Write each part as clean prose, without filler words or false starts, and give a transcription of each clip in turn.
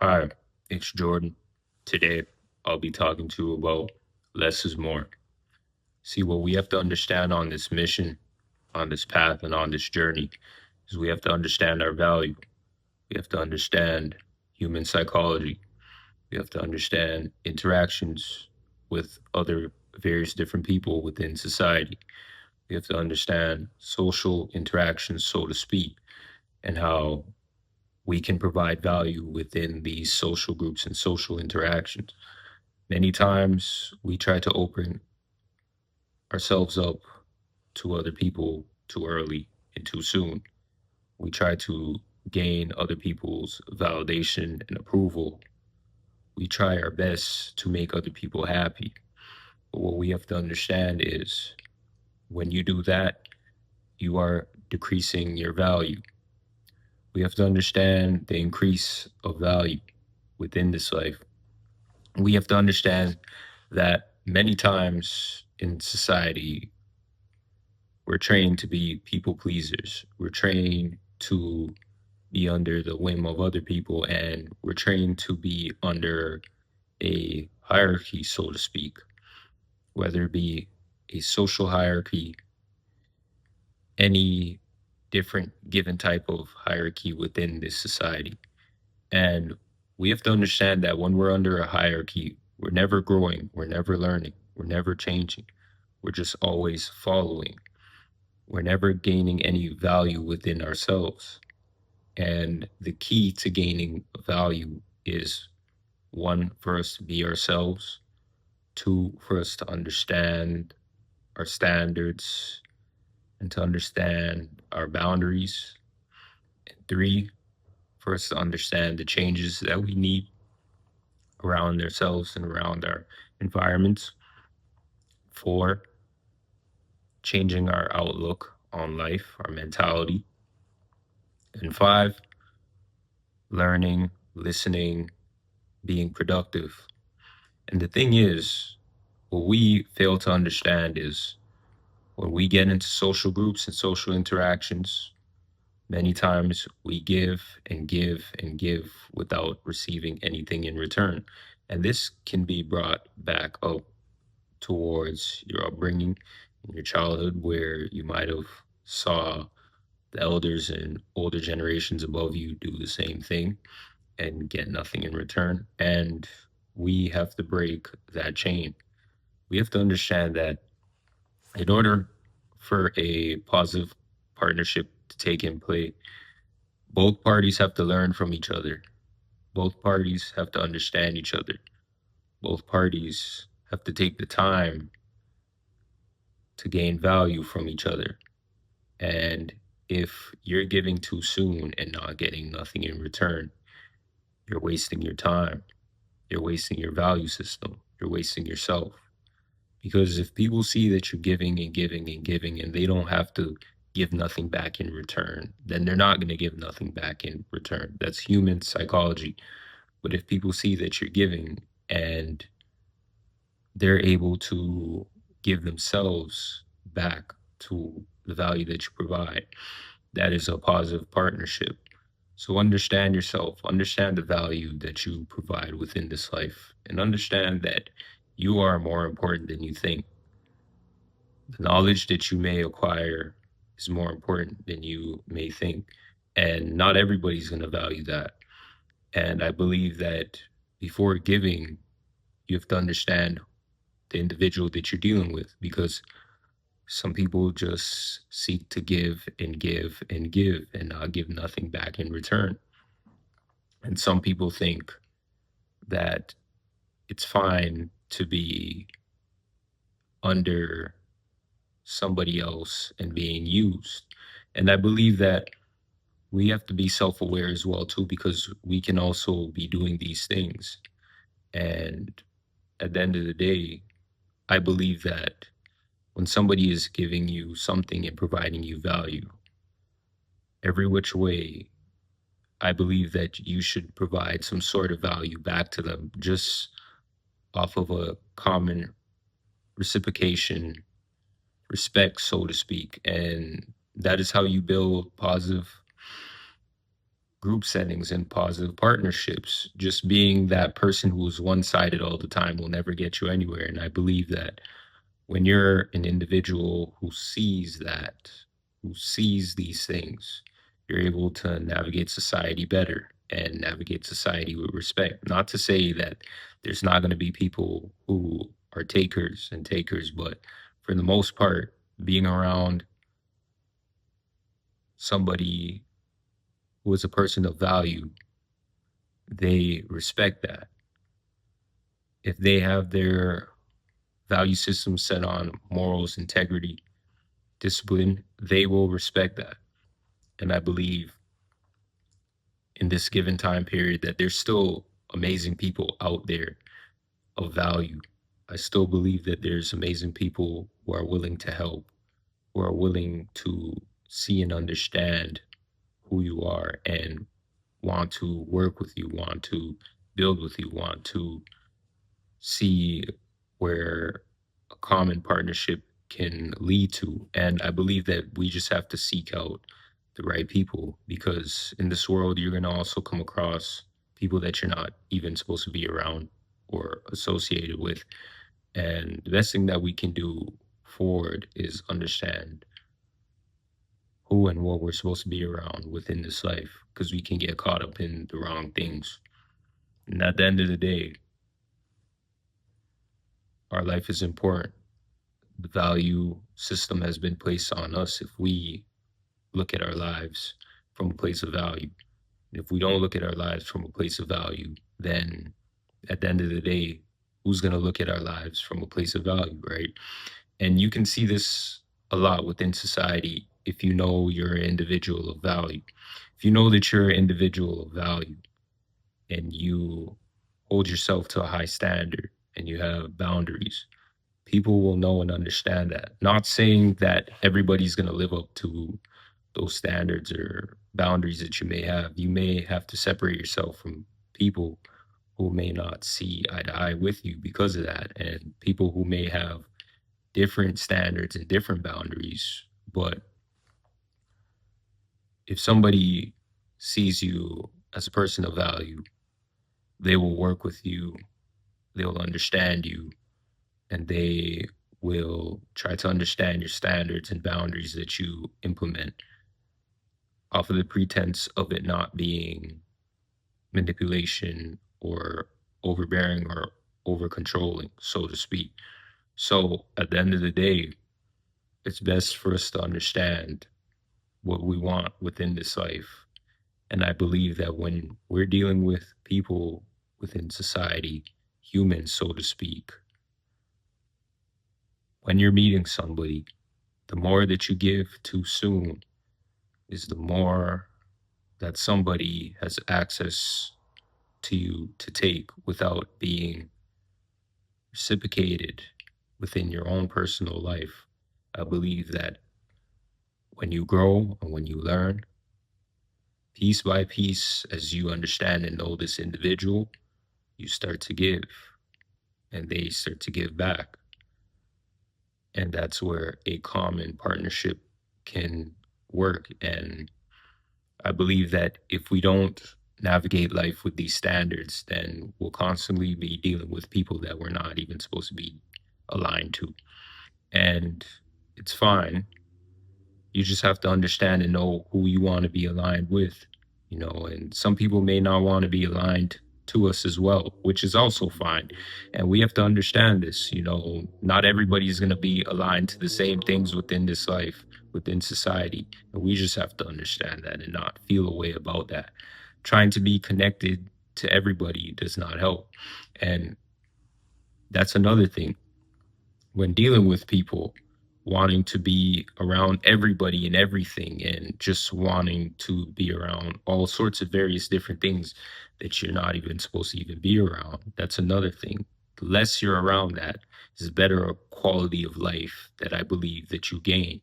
Hi, it's Jordan. Today, I'll be talking to you about less is more. See, what we have to understand on this mission, on this path, and on this journey is we have to understand our value. We have to understand human psychology. We have to understand interactions with other various different people within society. We have to understand social interactions, so to speak, and how we can provide value within these social groups and social interactions. Many times we try to open ourselves up to other people too early and too soon. We try to gain other people's validation and approval. We try our best to make other people happy. But what we have to understand is when you do that, you are decreasing your value. We have to understand the increase of value within this life. We have to understand that many times in society, we're trained to be people pleasers. We're trained to be under the whim of other people, and we're trained to be under a hierarchy, so to speak, whether it be a social hierarchy, any different given type of hierarchy within this society. And we have to understand that when we're under a hierarchy, we're never growing, we're never learning, we're never changing, we're just always following. We're never gaining any value within ourselves. And the key to gaining value is one, for us to be ourselves, two, for us to understand our standards and to understand our boundaries, and three, for us to understand the changes that we need around ourselves and around our environments, four, changing our outlook on life, our mentality, and five, learning, listening, being productive. And the thing is, what we fail to understand is when we get into social groups and social interactions, many times we give and give and give without receiving anything in return. And this can be brought back up towards your upbringing in your childhood where you might have saw the elders and older generations above you do the same thing and get nothing in return. And we have to break that chain. We have to understand that in order for a positive partnership to take in play, both parties have to learn from each other. Both parties have to understand each other. Both parties have to take the time to gain value from each other. And if you're giving too soon and not getting nothing in return, you're wasting your time. You're wasting your value system. You're wasting yourself. Because if people see that you're giving and giving and giving and they don't have to give nothing back in return, then they're not going to give nothing back in return. That's human psychology. But if people see that you're giving and they're able to give themselves back to the value that you provide, that is a positive partnership. So understand yourself, understand the value that you provide within this life, and understand that you are more important than you think. The knowledge that you may acquire is more important than you may think. And not everybody's going to value that. And I believe that before giving, you have to understand the individual that you're dealing with because some people just seek to give and give and give and not give nothing back in return. And some people think that it's fine to be under somebody else and being used. And I believe that we have to be self-aware as well too because we can also be doing these things. And at the end of the day, I believe that when somebody is giving you something and providing you value, every which way, I believe that you should provide some sort of value back to them just off of a common reciprocation, respect, so to speak. And that is how you build positive, group settings and positive partnerships. Just being that person who's one-sided all the time will never get you anywhere. And I believe that when you're an individual who sees that, who sees these things, you're able to navigate society better and navigate society with respect. Not to say that there's not going to be people who are takers and takers, but for the most part, being around somebody who is a person of value, they respect that. If they have their value system set on morals, integrity, discipline, they will respect that. And I believe in this given time period that there's still amazing people out there of value. I still believe that there's amazing people who are willing to help, who are willing to see and understand who you are and want to work with you, want to build with you, want to see where a common partnership can lead to. And I believe that we just have to seek out the right people because in this world, you're going to also come across people that you're not even supposed to be around or associated with. And the best thing that we can do forward is understand who and what we're supposed to be around within this life because we can get caught up in the wrong things. And at the end of the day, our life is important. The value system has been placed on us if we look at our lives from a place of value. If we don't look at our lives from a place of value, then at the end of the day, who's going to look at our lives from a place of value, right? And you can see this a lot within society if you know you're an individual of value. If you know that you're an individual of value and you hold yourself to a high standard and you have boundaries, people will know and understand that. Not saying that everybody's going to live up to those standards or boundaries that you may have. You may have to separate yourself from people who may not see eye to eye with you because of that, and people who may have different standards and different boundaries. But if somebody sees you as a person of value, they will work with you, they'll understand you, and they will try to understand your standards and boundaries that you implement off of the pretense of it not being manipulation or overbearing or over controlling, so to speak. So at the end of the day, it's best for us to understand what we want within this life. And I believe that when we're dealing with people within society, humans, so to speak, when you're meeting somebody, the more that you give too soon is the more that somebody has access to you to take without being reciprocated within your own personal life. I believe that when you grow and when you learn, piece by piece, as you understand and know this individual, you start to give and they start to give back. And that's where a common partnership can work. And I believe that if we don't navigate life with these standards, then we'll constantly be dealing with people that we're not even supposed to be aligned to. And it's fine. You just have to understand and know who you want to be aligned with, and some people may not want to be aligned to us as well, which is also fine. And we have to understand this, not everybody's going to be aligned to the same things within this life, within society. And we just have to understand that and not feel a way about that. Trying to be connected to everybody does not help. And that's another thing when dealing with people, wanting to be around everybody and everything and just wanting to be around all sorts of various different things that you're not even supposed to even be around. That's another thing. The less you're around that is better quality of life that I believe that you gain.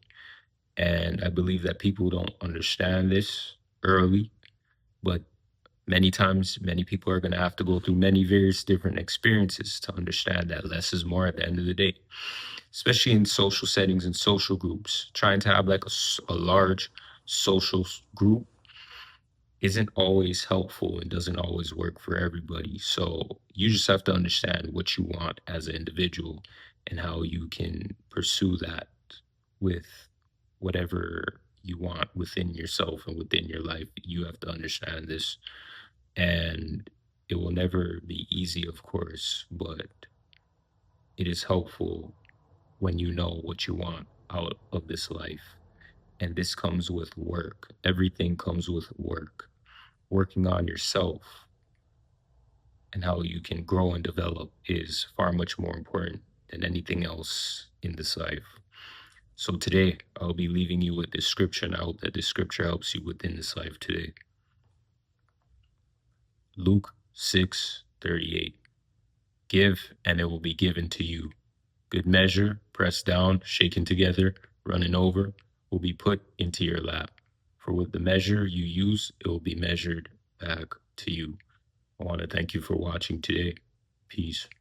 And I believe that people don't understand this early, but many times, many people are going to have to go through many various different experiences to understand that less is more at the end of the day, especially in social settings and social groups. Trying to have like a large social group isn't always helpful and doesn't always work for everybody. So you just have to understand what you want as an individual and how you can pursue that with whatever you want within yourself and within your life. You have to understand this. And it will never be easy, of course, but it is helpful when you know what you want out of this life. And this comes with work. Everything comes with work. Working on yourself and how you can grow and develop is far much more important than anything else in this life. So today, I'll be leaving you with this scripture, and I hope that this scripture helps you within this life today. Luke 6:38. Give, and it will be given to you. Good measure, pressed down, shaken together, running over, will be put into your lap. For with the measure you use, it will be measured back to you. I want to thank you for watching today. Peace.